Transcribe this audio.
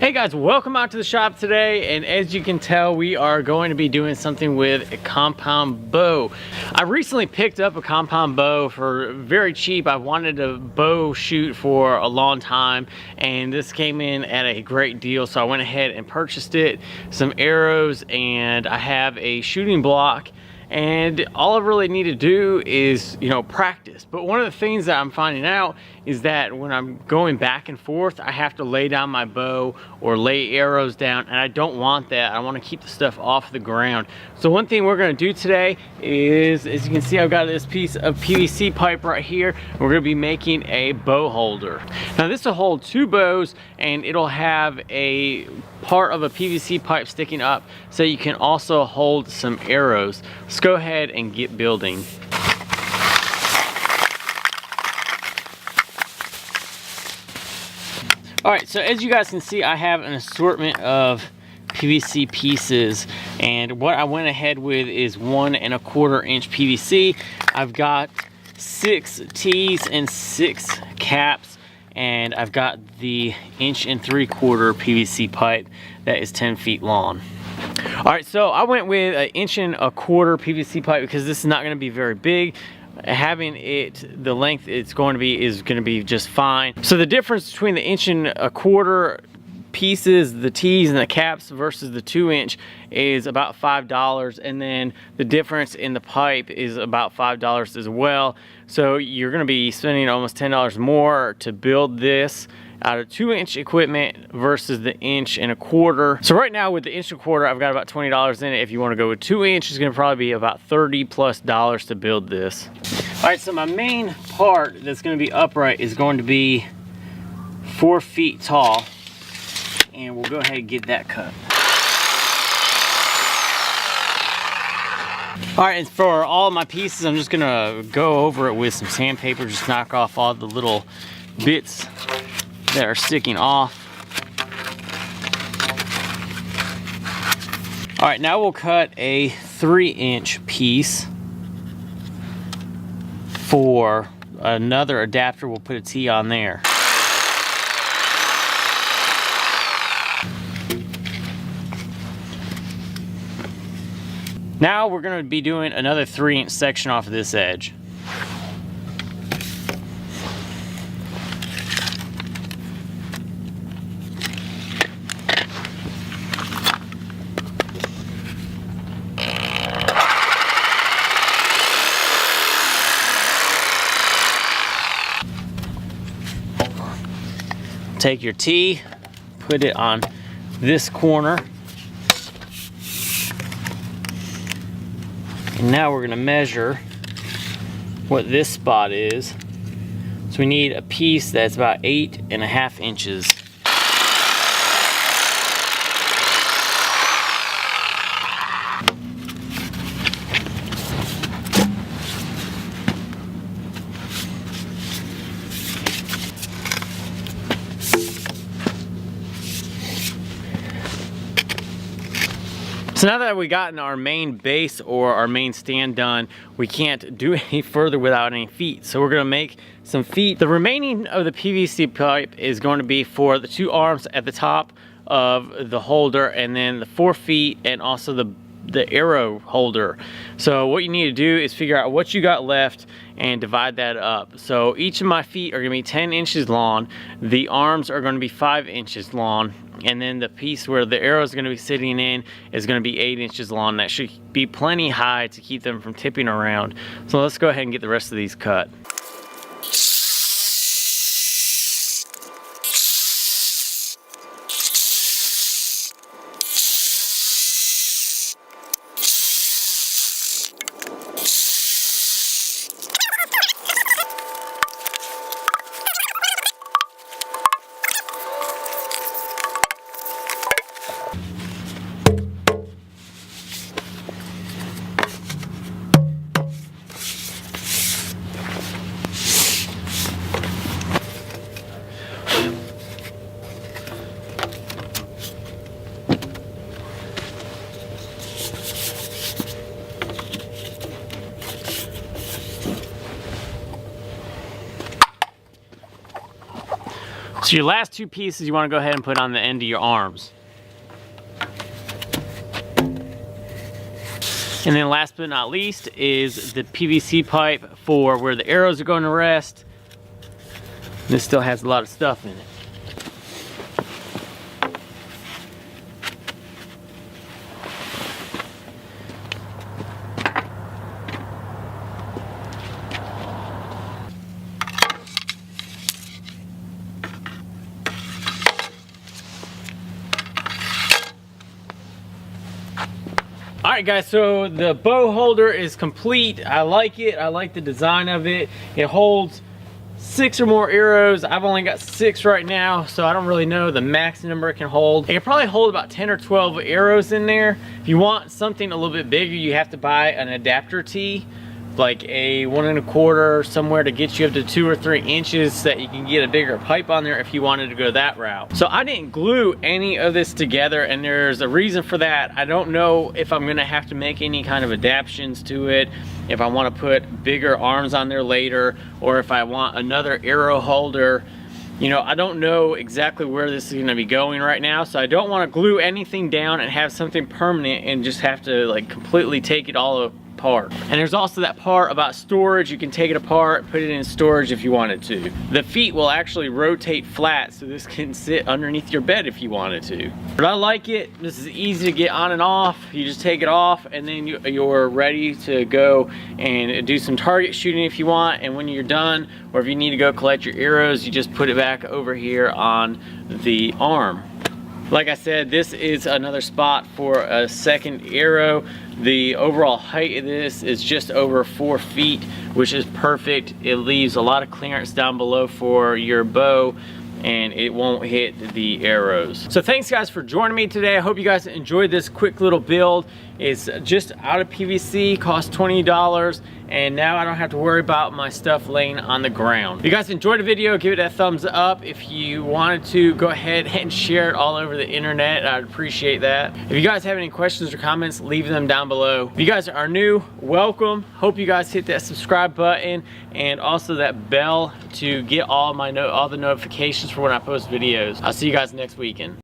Hey guys, welcome out to the shop today, and as you can tell, we are going to be doing something with a compound bow. I recently picked up a compound bow for very cheap. I wanted a bow shoot for a long time, and this came in at a great deal, so I went ahead and purchased it, some arrows, and I have a shooting block. And all I really need to do is, practice. But one of the things that I'm finding out is that when I'm going back and forth, I have to lay down my bow or lay arrows down, and I don't want that. I want to keep the stuff off the ground. So one thing we're going to do today is, as you can see, I've got this piece of PVC pipe right here. We're going to be making a bow holder. Now this will hold two bows, and it'll have a part of a PVC pipe sticking up so you can also hold some arrows. Let's go ahead and get building. Alright, so as you guys can see, I have an assortment of PVC pieces, and what I went ahead with is 1 1/4 inch PVC. I've got 6 T's and 6 caps, and I've got the 1 3/4 PVC pipe that is 10 feet long. All right, so I went with an 1 1/4 PVC pipe because this is not going to be very big. Having it the length it's going to be is going to be just fine. So the difference between the 1 1/4 pieces, the T's and the caps, versus the 2-inch is about $5, and then the difference in the pipe is about $5 as well. So you're going to be spending almost $10 more to build this out of 2-inch equipment versus the 1 1/4. So right now with the 1 1/4, I've got about $20 in it. If you want to go with 2-inch, it's going to probably be about $30+ to build this. All right, so my main part that's going to be upright is going to be 4 feet tall, and we'll go ahead and get that cut. All right, and for all of my pieces, I'm just gonna go over it with some sandpaper, just knock off all the little bits that are sticking off. All right, now we'll cut a 3-inch piece for another adapter. We'll put a T on there. Now we're going to be doing another 3-inch section off of this edge. Take your T, put it on this corner. And now we're going to measure what this spot is. So we need a piece that's about 8.5 inches. So now that we've gotten our main base or our main stand done, we can't do any further without any feet. So we're gonna make some feet. The remaining of the PVC pipe is going to be for the 2 arms at the top of the holder, and then the 4 feet, and also the arrow holder. So what you need to do is figure out what you got left and divide that up. So each of my feet are gonna be 10 inches long. The arms are gonna be 5 inches long. And then the piece where the arrow is going to be sitting in is going to be 8 inches long. That should be plenty high to keep them from tipping around. So let's go ahead and get the rest of these cut. So your last two pieces you want to go ahead and put on the end of your arms. And then last but not least is the PVC pipe for where the arrows are going to rest. This still has a lot of stuff in it. All right guys, so the bow holder is complete. I like it. I like the design of it. It holds 6 or more arrows. I've only got 6 right now, so I don't really know the max number it can hold. It can probably hold about 10 or 12 arrows in there. If you want something a little bit bigger, you have to buy an adapter tee, like a 1 1/4 somewhere to get you up to 2 or 3 inches so that you can get a bigger pipe on there if you wanted to go that route. So I didn't glue any of this together, and there's a reason for that. I don't know if I'm gonna have to make any kind of adaptations to it, if I want to put bigger arms on there later, or if I want another arrow holder. You know, I don't know exactly where this is gonna be going right now, so I don't want to glue anything down and have something permanent and just have to like completely take it all apart. And there's also that part about storage. You can take it apart, put it in storage if you wanted to. The feet will actually rotate flat, so this can sit underneath your bed if you wanted to. But I like it. This is easy to get on and off. You just take it off and then you're ready to go and do some target shooting if you want. And when you're done, or if you need to go collect your arrows, you just put it back over here on the arm. Like I said, this is another spot for a second arrow. The overall height of this is just over 4 feet, which is perfect. It leaves a lot of clearance down below for your bow, and it won't hit the arrows. So thanks guys for joining me today. I hope you guys enjoyed this quick little build. It's just out of PVC, cost $20, and now I don't have to worry about my stuff laying on the ground. If you guys enjoyed the video, give it a thumbs up. If you wanted to, go ahead and share it all over the internet. I'd appreciate that. If you guys have any questions or comments, leave them down below. If you guys are new, welcome. Hope you guys hit that subscribe button and also that bell to get all the notifications for when I post videos. I'll see you guys next weekend.